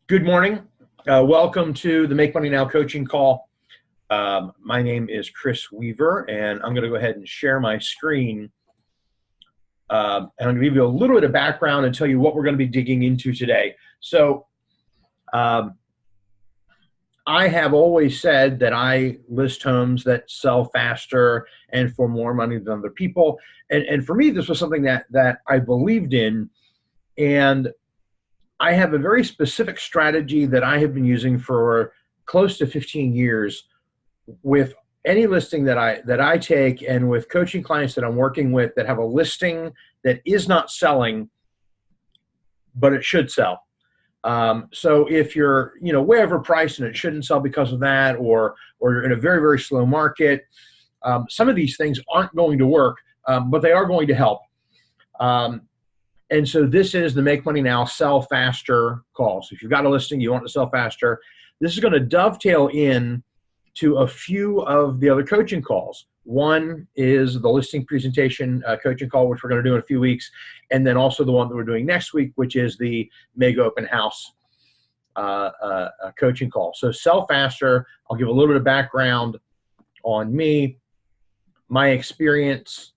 Good morning. Welcome to the Make Money Now coaching call. My name is Chris Weaver, and I'm going to go ahead and share my screen. And I'm going to give you a little bit of background and tell you what we're going to be digging into today. So I have always said that I list homes that sell faster and for more money than other people. And for me, this was something that I believed in. And I have a very specific strategy that I have been using for close to 15 years with any listing that I take, and with coaching clients that I'm working with that have a listing that is not selling, but it should sell. So if you're, way overpriced and it shouldn't sell because of that, or you're in a very, very slow market, some of these things aren't going to work, but they are going to help. And so this is the Make Money Now Sell Faster call. So if you've got a listing, you want to sell faster, this is going to dovetail in to a few of the other coaching calls. One is the listing presentation coaching call, which we're going to do in a few weeks. And then also the one that we're doing next week, which is the Mega Open House coaching call. So sell faster. I'll give a little bit of background on me, my experience.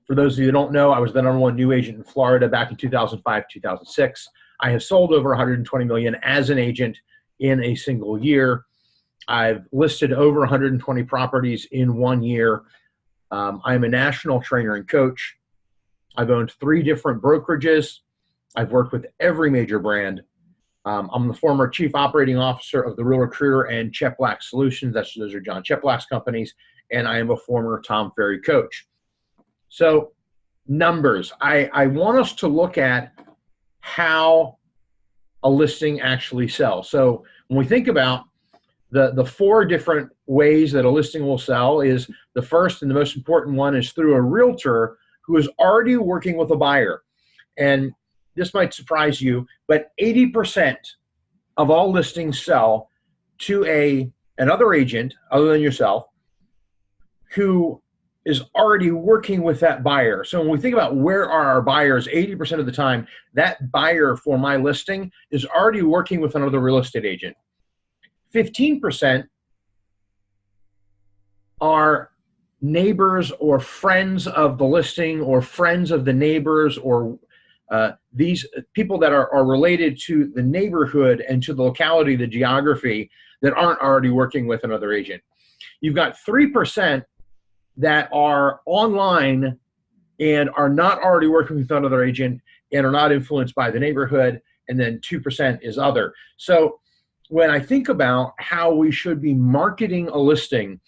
For those of you who don't know, I was the #1 new agent in Florida back in 2005, 2006. I have sold over 120 million as an agent in a single year. I've listed over 120 properties in 1 year. I'm a national trainer and coach. I've owned 3 different brokerages. I've worked with every major brand. I'm the former chief operating officer of The Real Recruiter and Chet Black Solutions. Those are John Chet Black's companies. And I am a former Tom Ferry coach. So numbers, I want us to look at how a listing actually sells. So when we think about the 4 different ways that a listing will sell, is the first and the most important one is through a realtor who is already working with a buyer. And this might surprise you, but 80% of all listings sell to another agent other than yourself who is already working with that buyer. So when we think about where are our buyers, 80% of the time, that buyer for my listing is already working with another real estate agent. 15% are neighbors or friends of the listing, or friends of the neighbors, or these people that are related to the neighborhood and to the locality, the geography, that aren't already working with another agent. You've got 3% that are online and are not already working with another agent and are not influenced by the neighborhood, and then 2% is other. So when I think about how we should be marketing a listing,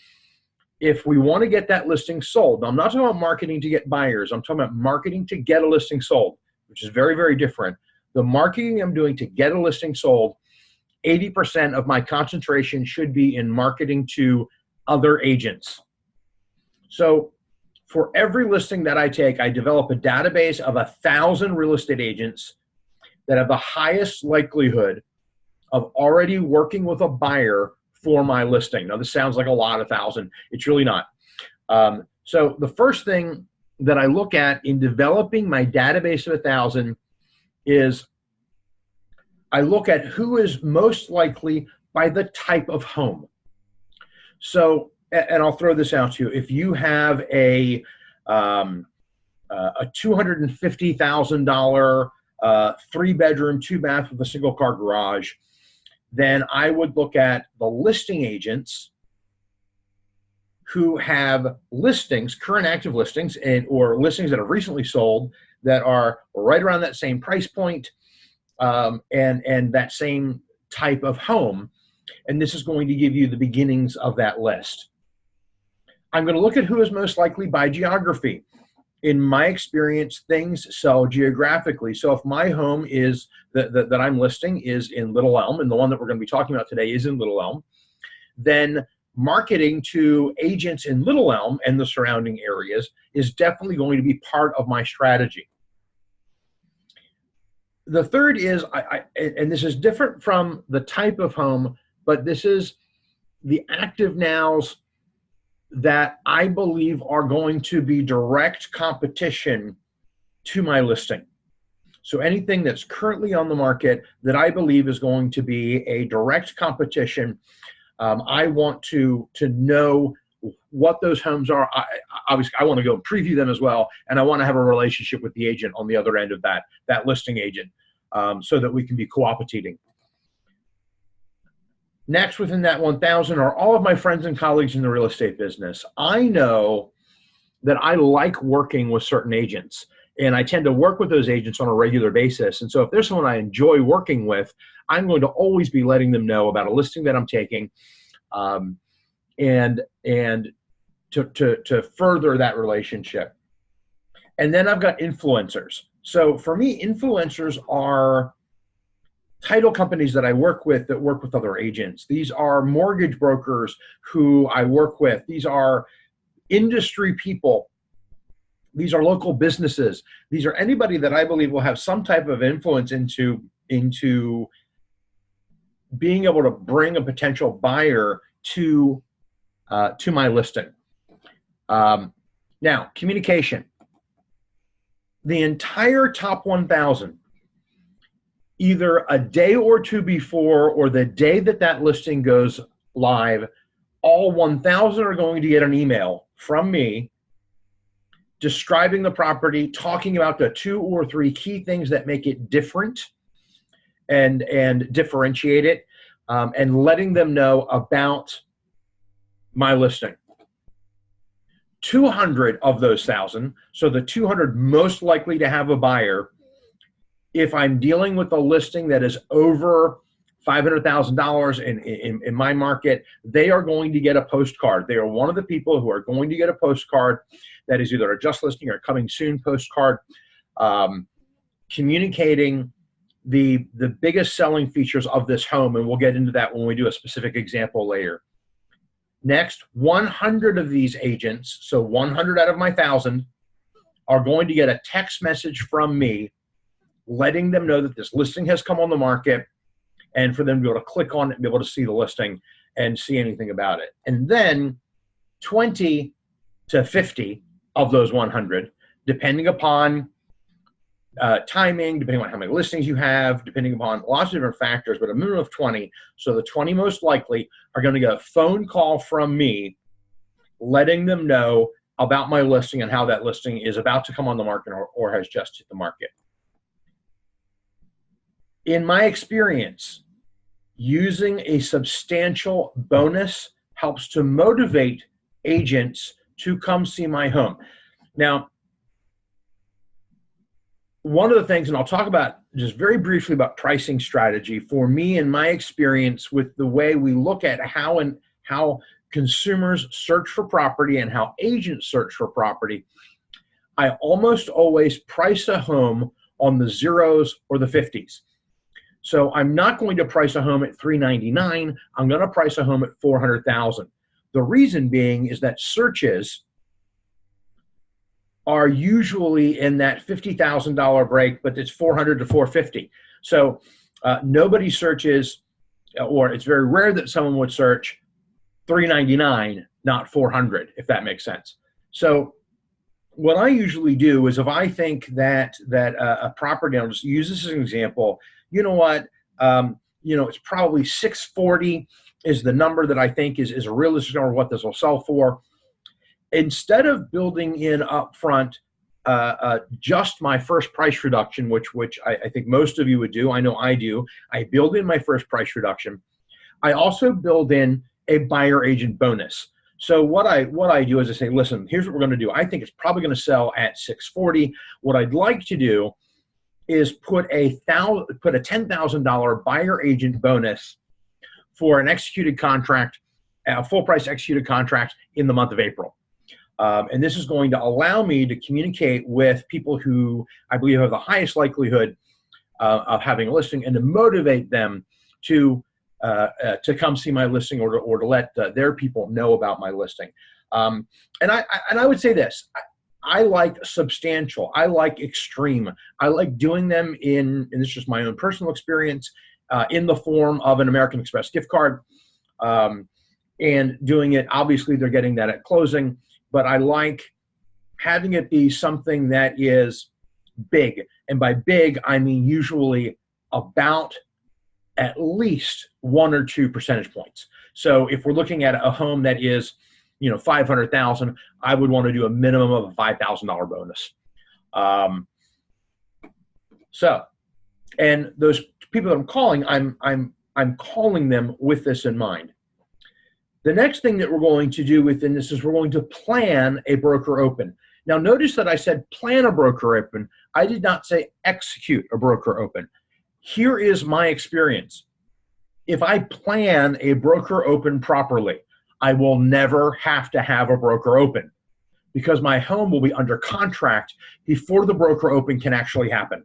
if we want to get that listing sold, now I'm not talking about marketing to get buyers, I'm talking about marketing to get a listing sold, which is very, very different. The marketing I'm doing to get a listing sold, 80% of my concentration should be in marketing to other agents. So for every listing that I take, I develop a database of 1,000 real estate agents that have the highest likelihood of already working with a buyer for my listing. Now, this sounds like a lot, 1,000. It's really not. So the first thing that I look at in developing my database of 1,000 is I look at who is most likely by the type of home. So, and I'll throw this out to you. If you have a $250,000 3-bedroom, 2-bath with a single car garage, then I would look at the listing agents who have listings, current active listings, or listings that have recently sold that are right around that same price point, and that same type of home. And this is going to give you the beginnings of that list. I'm going to look at who is most likely by geography. In my experience, things sell geographically. So if my home is that I'm listing is in Little Elm, and the one that we're going to be talking about today is in Little Elm, then marketing to agents in Little Elm and the surrounding areas is definitely going to be part of my strategy. The third is, and this is different from the type of home, but this is the active nows that I believe are going to be direct competition to my listing. So anything that's currently on the market that I believe is going to be a direct competition, I want to know what those homes are. Obviously, I want to go and preview them as well, and I want to have a relationship with the agent on the other end of that listing agent, so that we can be cooperating. Next, within that 1,000 are all of my friends and colleagues in the real estate business. I know that I like working with certain agents, and I tend to work with those agents on a regular basis. And so if there's someone I enjoy working with, I'm going to always be letting them know about a listing that I'm taking, and to further that relationship. And then I've got influencers. So for me, influencers are title companies that I work with that work with other agents. These are mortgage brokers who I work with. These are industry people. These are local businesses. These are anybody that I believe will have some type of influence into being able to bring a potential buyer to my listing. Now, communication. The entire top 1,000, either a day or two before or the day that that listing goes live, all 1,000 are going to get an email from me describing the property, talking about the 2 or 3 key things that make it different and differentiate it, and letting them know about my listing. 200 of those 1,000, so the 200 most likely to have a buyer, if I'm dealing with a listing that is over $500,000 in my market, they are going to get a postcard. They are one of the people who are going to get a postcard that is either a just listing or coming soon postcard, communicating the biggest selling features of this home, and we'll get into that when we do a specific example later. Next, 100 of these agents, so 100 out of my 1,000, are going to get a text message from me letting them know that this listing has come on the market, and for them to be able to click on it and be able to see the listing and see anything about it. And then 20 to 50 of those 100, depending upon timing, depending on how many listings you have, depending upon lots of different factors, but a minimum of 20. So the 20 most likely are going to get a phone call from me letting them know about my listing and how that listing is about to come on the market or has just hit the market. In my experience, using a substantial bonus helps to motivate agents to come see my home. Now, one of the things, and I'll talk about just very briefly about pricing strategy, for me in my experience with the way we look at how consumers search for property and how agents search for property, I almost always price a home on the zeros or the 50s. So I'm not going to price a home at $399. I'm going to price a home at $400,000. The reason being is that searches are usually in that $50,000 break, but it's $400 to $450. So nobody searches, or it's very rare that someone would search $399, not $400, if that makes sense. So what I usually do is if I think that a property, I'll just use this as an example, you know what, it's probably 640 is the number that I think is a realistic number of what this will sell for. Instead of building in upfront just my first price reduction, which I think most of you would do, I know I do, I build in my first price reduction. I also build in a buyer agent bonus. So what I do is I say, listen, here's what we're going to do. I think it's probably going to sell at 640. What I'd like to do is put a $10,000 buyer agent bonus for an executed contract, a full price executed contract in the month of April. And this is going to allow me to communicate with people who I believe have the highest likelihood of having a listing, and to motivate them to come see my listing, or to let their people know about my listing. And I would say this: I like substantial. I like extreme. I like doing them and this is just my own personal experience, in the form of an American Express gift card, and doing it. Obviously, they're getting that at closing. But I like having it be something that is big. And by big, I mean usually about at least 1 or 2 percentage points. So if we're looking at a home that is, 500,000, I would want to do a minimum of a $5,000 bonus. And those people that I'm calling, I'm calling them with this in mind. The next thing that we're going to do within this is we're going to plan a broker open. Now, notice that I said plan a broker open. I did not say execute a broker open. Here is my experience. If I plan a broker open properly, I will never have to have a broker open because my home will be under contract before the broker open can actually happen.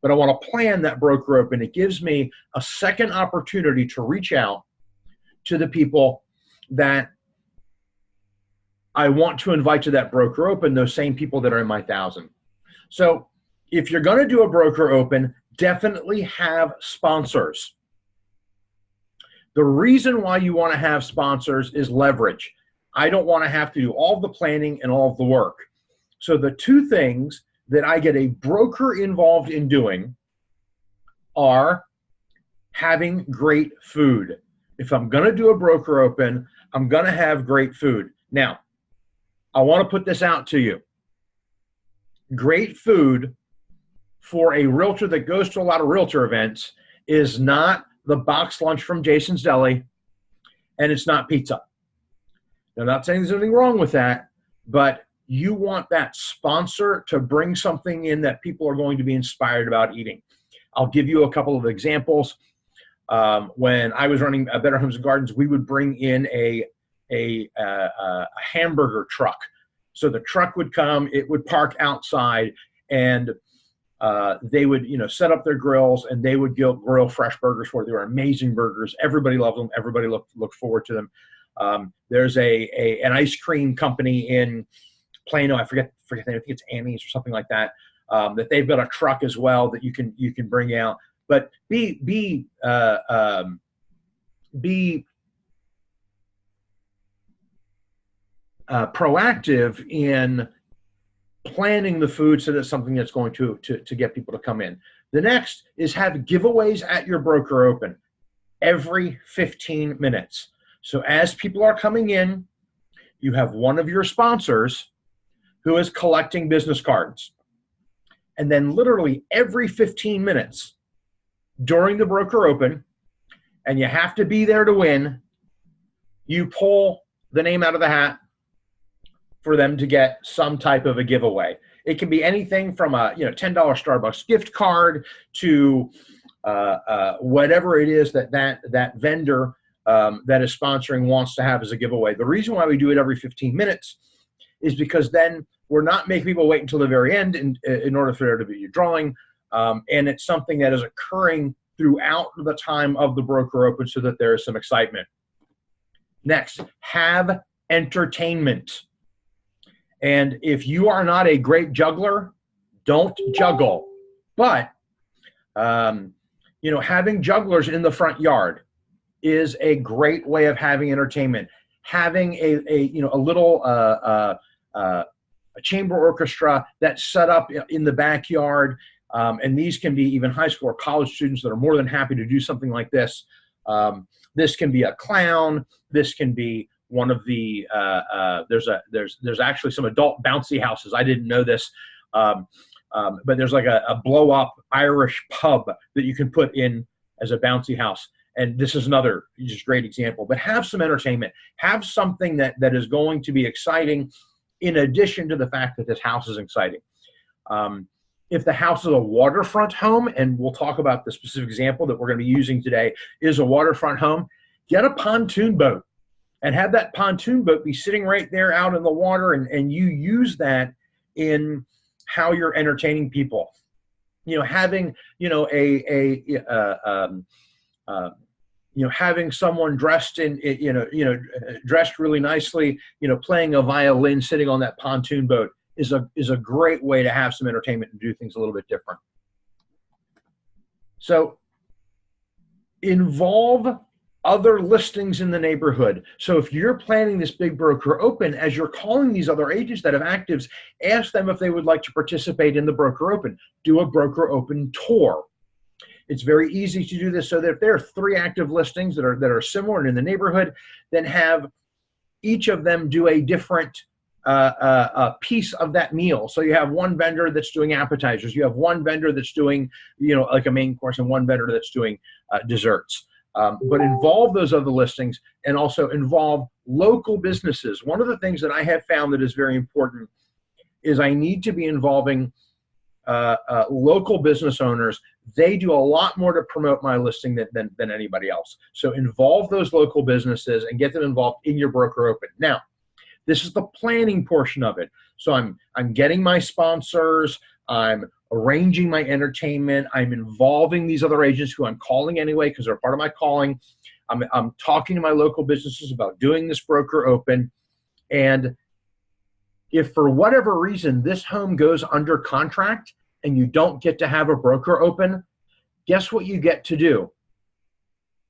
But I want to plan that broker open. It gives me a second opportunity to reach out to the people that I want to invite to that broker open, those same people that are in my 1,000. So if you're going to do a broker open, definitely have sponsors. The reason why you want to have sponsors is leverage. I don't want to have to do all the planning and all of the work. So the two things that I get a broker involved in doing are having great food. If I'm going to do a broker open, I'm going to have great food. Now, I want to put this out to you. Great food for a realtor that goes to a lot of realtor events is not the box lunch from Jason's Deli, and it's not pizza. Now, I'm not saying there's anything wrong with that, but you want that sponsor to bring something in that people are going to be inspired about eating. I'll give you a couple of examples. When I was running Better Homes and Gardens, we would bring in a hamburger truck. So the truck would come, it would park outside, and they would, set up their grills, and they would grill fresh burgers for it. They were amazing burgers. Everybody loved them. Everybody looked forward to them. There's an ice cream company in Plano. I forget the name. I think it's Annie's or something like that. That they've got a truck as well that you can bring out. But be proactive in planning the food so that's something that's going to get people to come in. The next is have giveaways at your broker open every 15 minutes. So as people are coming in, you have one of your sponsors who is collecting business cards. And then literally every 15 minutes during the broker open, and you have to be there to win, you pull the name out of the hat for them to get some type of a giveaway. It can be anything from a $10 Starbucks gift card to whatever it is that vendor that is sponsoring wants to have as a giveaway. The reason why we do it every 15 minutes is because then we're not making people wait until the very end in order for there to be a drawing. And it's something that is occurring throughout the time of the broker open so that there is some excitement. Next, have entertainment. And if you are not a great juggler, don't juggle. But, having jugglers in the front yard is a great way of having entertainment. Having a little a chamber orchestra that's set up in the backyard, and these can be even high school or college students that are more than happy to do something like this. This can be a clown. This can be one of the there's actually some adult bouncy houses. I didn't know this, but there's like a blow up Irish pub that you can put in as a bouncy house. And this is another just great example. But have some entertainment. Have something that is going to be exciting, in addition to the fact that this house is exciting. If the house is a waterfront home, and we'll talk about the specific example that we're going to be using today, is a waterfront home, get a pontoon boat and have that pontoon boat be sitting right there out in the water, and you use that in how you're entertaining people. Having having someone dressed in dressed really nicely, playing a violin, sitting on that pontoon boat is a great way to have some entertainment and do things a little bit different. So involve other listings in the neighborhood. So if you're planning this big broker open, as you're calling these other agents that have actives, ask them if they would like to participate in the broker open. Do a broker open tour. It's very easy to do this, so that if there are 3 active listings that are similar and in the neighborhood, then have each of them do a different piece of that meal. So you have one vendor that's doing appetizers, you have one vendor that's doing, like a main course, and one vendor that's doing desserts. But involve those other listings, and also involve local businesses. One of the things that I have found that is very important is I need to be involving local business owners. They do a lot more to promote my listing than anybody else. So involve those local businesses and get them involved in your broker open. Now, this is the planning portion of it. So I'm getting my sponsors, I'm arranging my entertainment, I'm involving these other agents who I'm calling anyway because they're part of my calling. I'm talking to my local businesses about doing this broker open. And if for whatever reason this home goes under contract and you don't get to have a broker open, guess what you get to do?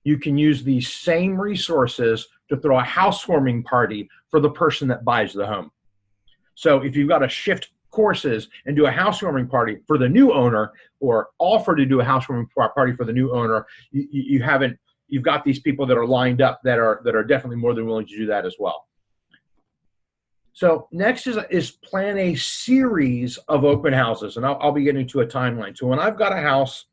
You can use these same resources to throw a housewarming party for the person that buys the home. So if you've got to shift courses and do a housewarming party for the new owner, or offer to do a housewarming party for the new owner, you've got these people that are lined up that are definitely more than willing to do that as well. So next is plan a series of open houses, and I'll be getting to a timeline. So when I've got a house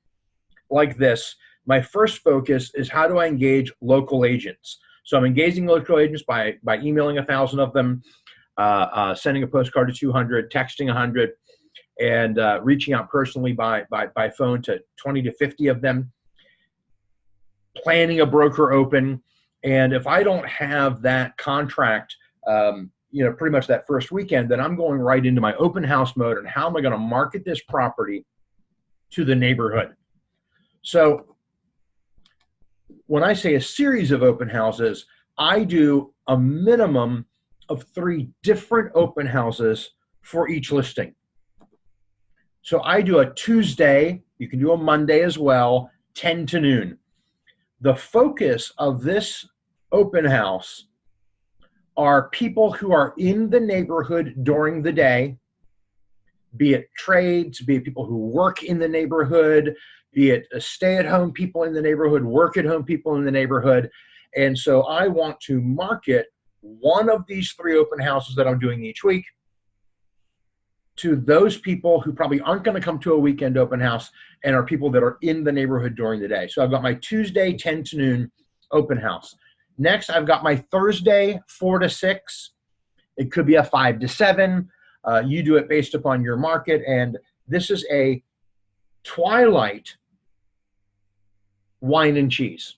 like this, my first focus is how do I engage local agents. So I'm engaging local agents by emailing 1,000 of them, sending a postcard to 200, texting 100, and reaching out personally by phone to 20 to 50 of them, planning a broker open. And if I don't have that contract, pretty much that first weekend, then I'm going right into my open house mode and how am I going to market this property to the neighborhood. So when I say a series of open houses, I do a minimum of 3 different open houses for each listing. So I do a Tuesday, you can do a Monday as well, 10 to noon. The focus of this open house are people who are in the neighborhood during the day, be it trades, be it people who work in the neighborhood, be it stay-at-home people in the neighborhood, work-at-home people in the neighborhood. And so I want to market one of these 3 open houses that I'm doing each week to those people who probably aren't going to come to a weekend open house and are people that are in the neighborhood during the day. So I've got my Tuesday 10 to noon open house. Next, I've got my Thursday 4 to 6. It could be a 5 to 7. You do it based upon your market. And this is a twilight wine and cheese.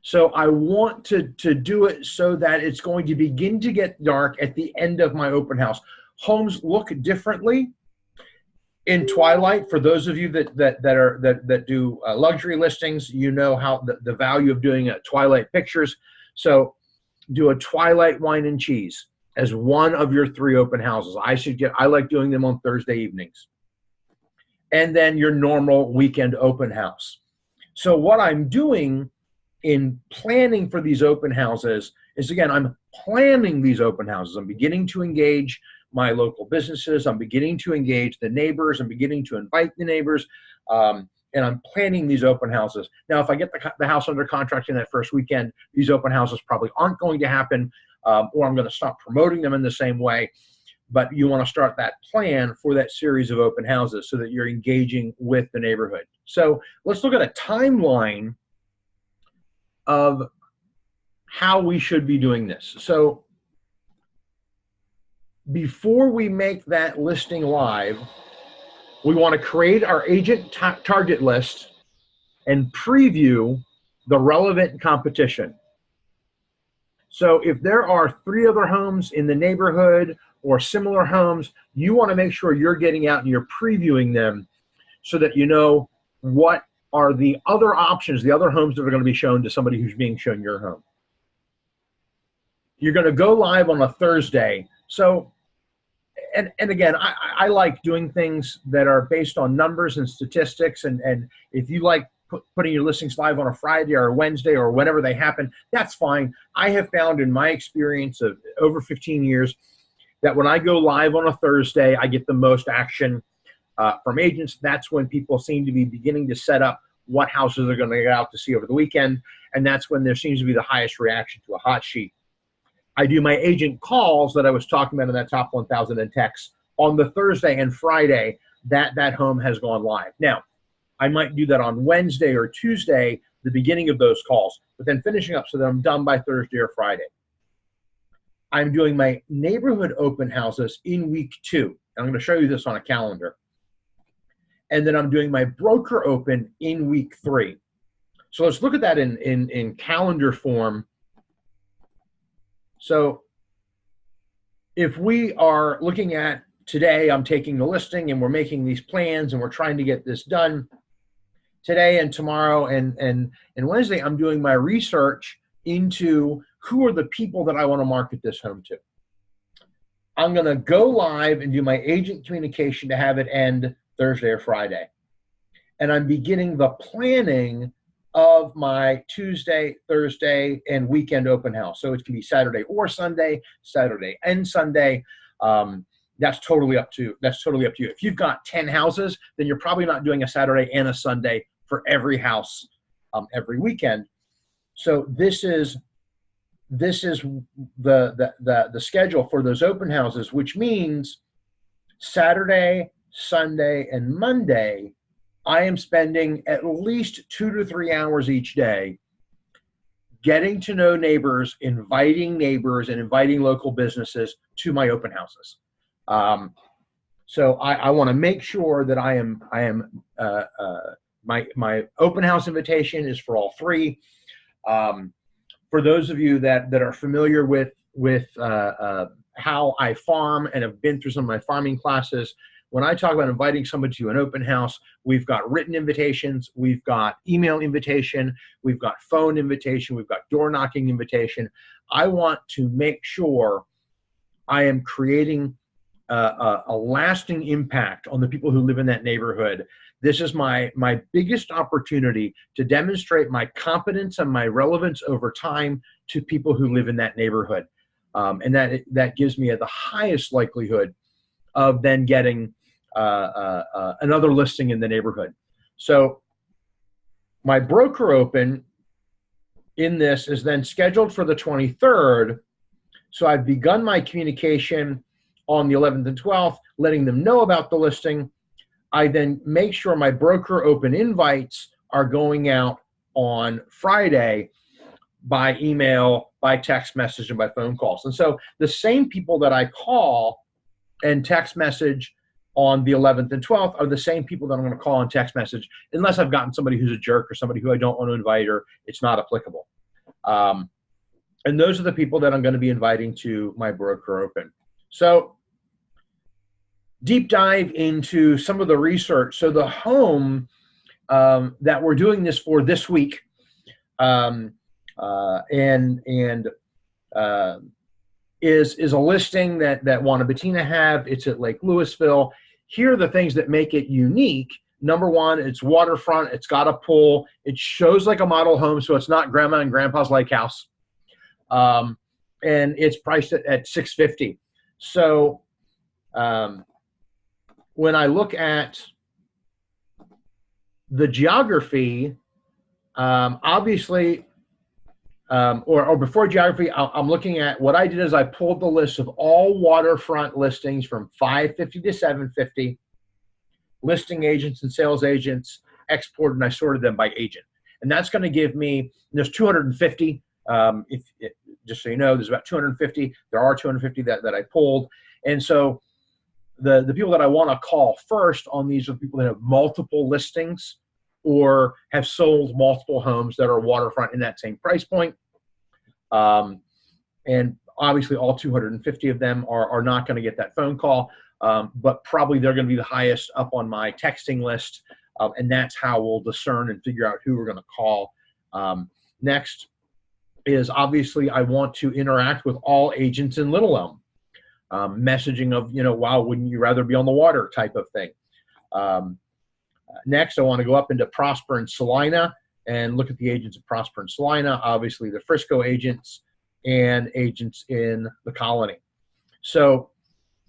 So I want to do it so that it's going to begin to get dark at the end of my open house. Homes look differently in twilight. For those of you that do luxury listings, you know how the value of doing twilight pictures. So do a twilight wine and cheese as one of your 3 open houses. I like doing them on Thursday evenings. And then your normal weekend open house. So what I'm doing in planning for these open houses is, again, I'm planning these open houses. I'm beginning to engage my local businesses. I'm beginning to engage the neighbors. I'm beginning to invite the neighbors. And I'm planning these open houses. Now, if I get the house under contract in that first weekend, these open houses probably aren't going to happen, or I'm going to stop promoting them in the same way. But you want to start that plan for that series of open houses so that you're engaging with the neighborhood. So let's look at a timeline of how we should be doing this. So before we make that listing live, we want to create our agent target list and preview the relevant competition. So if there are 3 other homes in the neighborhood or similar homes, you want to make sure you're getting out and you're previewing them so that you know what are the other options, the other homes that are going to be shown to somebody who's being shown your home. You're going to go live on a Thursday. So, and again, I like doing things that are based on numbers and statistics. And if you like putting your listings live on a Friday or a Wednesday or whenever they happen, that's fine. I have found in my experience of over 15 years that when I go live on a Thursday, I get the most action from agents. That's when people seem to be beginning to set up what houses they're going to get out to see over the weekend, and that's when there seems to be the highest reaction to a hot sheet. I do my agent calls that I was talking about in that top 1,000 in texts on the Thursday and Friday that home has gone live. Now, I might do that on Wednesday or Tuesday, the beginning of those calls, but then finishing up so that I'm done by Thursday or Friday. I'm doing my neighborhood open houses in week 2. And I'm going to show you this on a calendar. And then I'm doing my broker open in week 3. So let's look at that in calendar form. So if we are looking at today, I'm taking the listing and we're making these plans and we're trying to get this done. Today and tomorrow and Wednesday, I'm doing my research into who are the people that I want to market this home to. I'm going to go live and do my agent communication to have it end Thursday or Friday. And I'm beginning the planning of my Tuesday, Thursday, and weekend open house. So it can be Saturday or Sunday, Saturday and Sunday. That's totally up to you. If you've got 10 houses, then you're probably not doing a Saturday and a Sunday for every house every weekend. So this is the schedule for those open houses, which means Saturday, Sunday, and Monday, I am spending at least 2 to 3 hours each day getting to know neighbors, inviting neighbors, and inviting local businesses to my open houses. So I want to make sure that my open house invitation is for all 3. For those of you that are familiar with how I farm and have been through some of my farming classes, when I talk about inviting somebody to an open house, we've got written invitations, we've got email invitation, we've got phone invitation, we've got door knocking invitation. I want to make sure I am creating a lasting impact on the people who live in that neighborhood. This is my biggest opportunity to demonstrate my competence and my relevance over time to people who live in that neighborhood. And that gives me the highest likelihood of then getting another listing in the neighborhood. So my broker open in this is then scheduled for the 23rd. So I've begun my communication on the 11th and 12th, letting them know about the listing. I then make sure my broker open invites are going out on Friday by email, by text message, and by phone calls. And so the same people that I call and text message on the 11th and 12th are the same people that I'm going to call and text message, unless I've gotten somebody who's a jerk or somebody who I don't want to invite or it's not applicable. And those are the people that I'm going to be inviting to my broker open. So deep dive into some of the research. So the home that we're doing this for this week is a listing that Juan and Bettina have. It's at Lake Louisville. Here are the things that make it unique. Number one, it's waterfront. It's got a pool. It shows like a model home, so it's not grandma and grandpa's lake house. And it's priced at $650. So when I look at the geography, obviously, or before geography, I'm looking at what I did is I pulled the list of all waterfront listings from 550 to 750, listing agents and sales agents, exported, and I sorted them by agent. And that's going to give me, there's 250, just so you know, there's about 250. There are 250 that I pulled. And so the people that I want to call first on these are the people that have multiple listings or have sold multiple homes that are waterfront in that same price point. And obviously all 250 of them are not going to get that phone call, but probably they're going to be the highest up on my texting list. And that's how we'll discern and figure out who we're going to call. Next is obviously I want to interact with all agents in Little Elm. Messaging of, wow, wouldn't you rather be on the water type of thing. Next, I want to go up into Prosper and Salina and look at the agents of Prosper and Salina, obviously the Frisco agents and agents in the Colony. So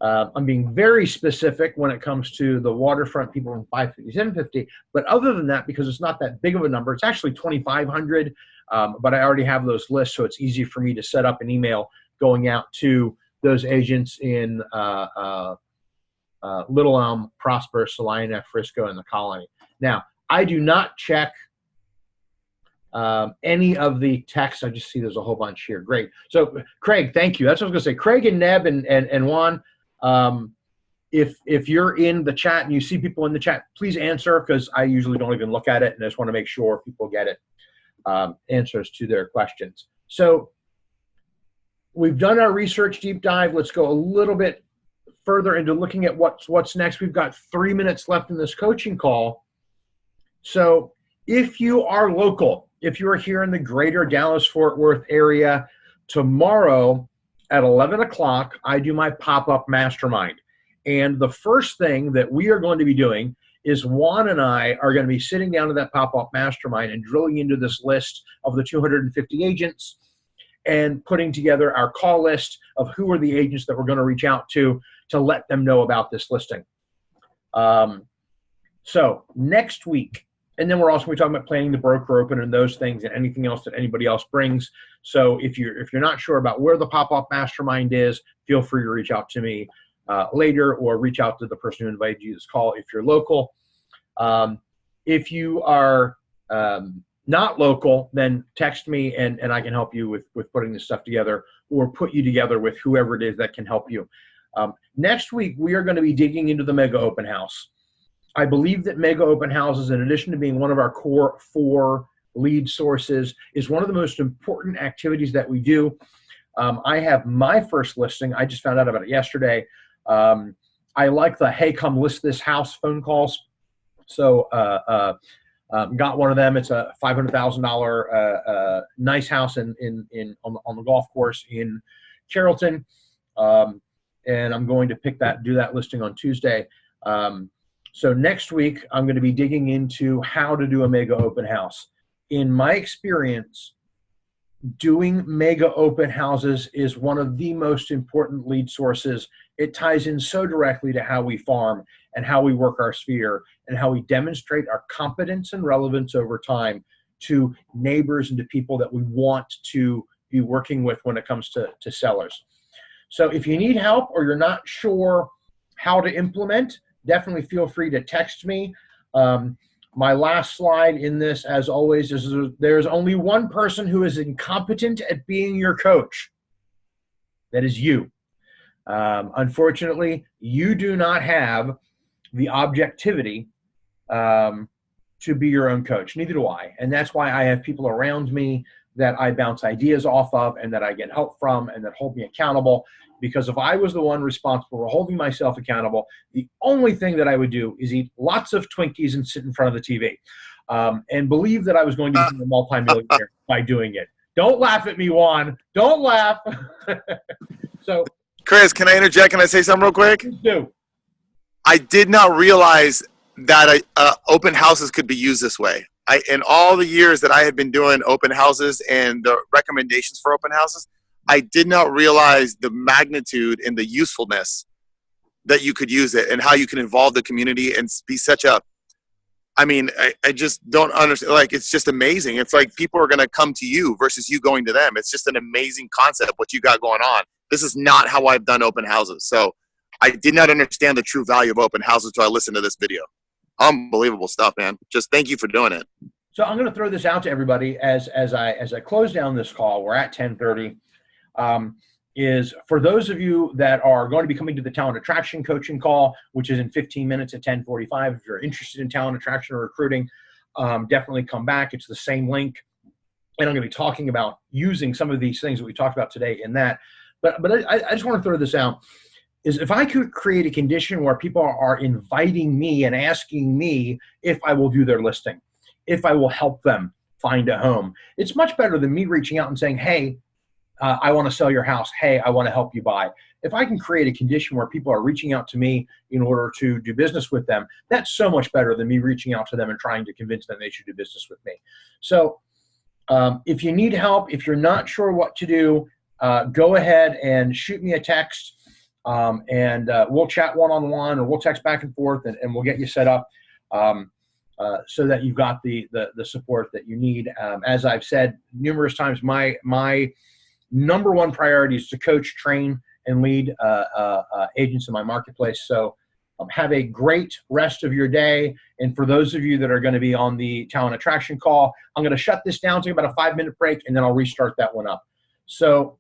I'm being very specific when it comes to the waterfront people from 550, 750. But other than that, because it's not that big of a number, it's actually 2,500. But I already have those lists, so it's easy for me to set up an email going out to those agents in Little Elm, Prosper, Salina, Frisco, and the Colony. Now, I do not check any of the texts. I just see there's a whole bunch here. Great. So, Craig, thank you. That's what I was going to say. Craig and Neb and Juan, if you're in the chat and you see people in the chat, please answer, because I usually don't even look at it, and I just want to make sure people get it, answers to their questions. So we've done our research deep dive. Let's go a little bit further into looking at what's next. We've got 3 minutes left in this coaching call. So if you are local, if you are here in the greater Dallas-Fort Worth area, tomorrow at 11 o'clock, I do my pop-up mastermind. And the first thing that we are going to be doing is Juan and I are going to be sitting down to that pop-up mastermind and drilling into this list of the 250 agents and putting together our call list of who are the agents that we're going to reach out to let them know about this listing. So next week, and then we're also going to be talking about planning the broker open and those things and anything else that anybody else brings. So if you're not sure about where the pop-up mastermind is, feel free to reach out to me later, or reach out to the person who invited you to this call if you're local. If you are not local, then text me and I can help you with putting this stuff together, or put you together with whoever it is that can help you. Next week, we are going to be digging into the Mega Open House. I believe that Mega Open Houses, in addition to being one of our core 4 lead sources, is one of the most important activities that we do. I have my first listing. I just found out about it yesterday. I like the "Hey, come list this house" phone calls. So got one of them. It's a $500,000 nice house on the golf course in Carrollton. And I'm going to do that listing on Tuesday. So next week, I'm going to be digging into how to do a mega open house. In my experience, doing mega open houses is one of the most important lead sources. It ties in so directly to how we farm and how we work our sphere and how we demonstrate our competence and relevance over time to neighbors and to people that we want to be working with when it comes to sellers. So if you need help or you're not sure how to implement, definitely feel free to text me. My last slide in this, as always, is there's only one person who is incompetent at being your coach. That is you. Unfortunately, you do not have the objectivity to be your own coach. Neither do I. And that's why I have people around me that I bounce ideas off of and that I get help from and that hold me accountable. Because if I was the one responsible for holding myself accountable, the only thing that I would do is eat lots of Twinkies and sit in front of the TV and believe that I was going to be a multimillionaire by doing it. Don't laugh at me, Juan. Don't laugh. So, Chris, can I interject? Can I say something real quick? Please do. I did not realize that open houses could be used this way. In all the years that I had been doing open houses and the recommendations for open houses, I did not realize the magnitude and the usefulness that you could use it and how you can involve the community and be such a, I just don't understand. Like, it's just amazing. It's like people are going to come to you versus you going to them. It's just an amazing concept, what you got going on. This is not how I've done open houses. So I did not understand the true value of open houses until I listened to this video. Unbelievable stuff, man. Just thank you for doing it. So I'm going to throw this out to everybody as I close down this call. We're at 10:30. Is for those of you that are going to be coming to the talent attraction coaching call, which is in 15 minutes at 10:45. If you're interested in talent attraction or recruiting, definitely come back. It's the same link. And I'm going to be talking about using some of these things that we talked about today in that. But I just want to throw this out. Is if I could create a condition where people are inviting me and asking me if I will do their listing, if I will help them find a home, it's much better than me reaching out and saying, hey, I want to sell your house. Hey, I want to help you buy. If I can create a condition where people are reaching out to me in order to do business with them, that's so much better than me reaching out to them and trying to convince them they should do business with me. So if you need help, if you're not sure what to do, go ahead and shoot me a text, and we'll chat one-on-one, or we'll text back and forth, and we'll get you set up so that you've got the support that you need. As I've said numerous times, my number one priority is to coach, train, and lead agents in my marketplace. So have a great rest of your day. And for those of you that are going to be on the talent attraction call, I'm going to shut this down, take about a 5-minute break, and then I'll restart that one up. So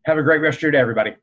have a great rest of your day, everybody.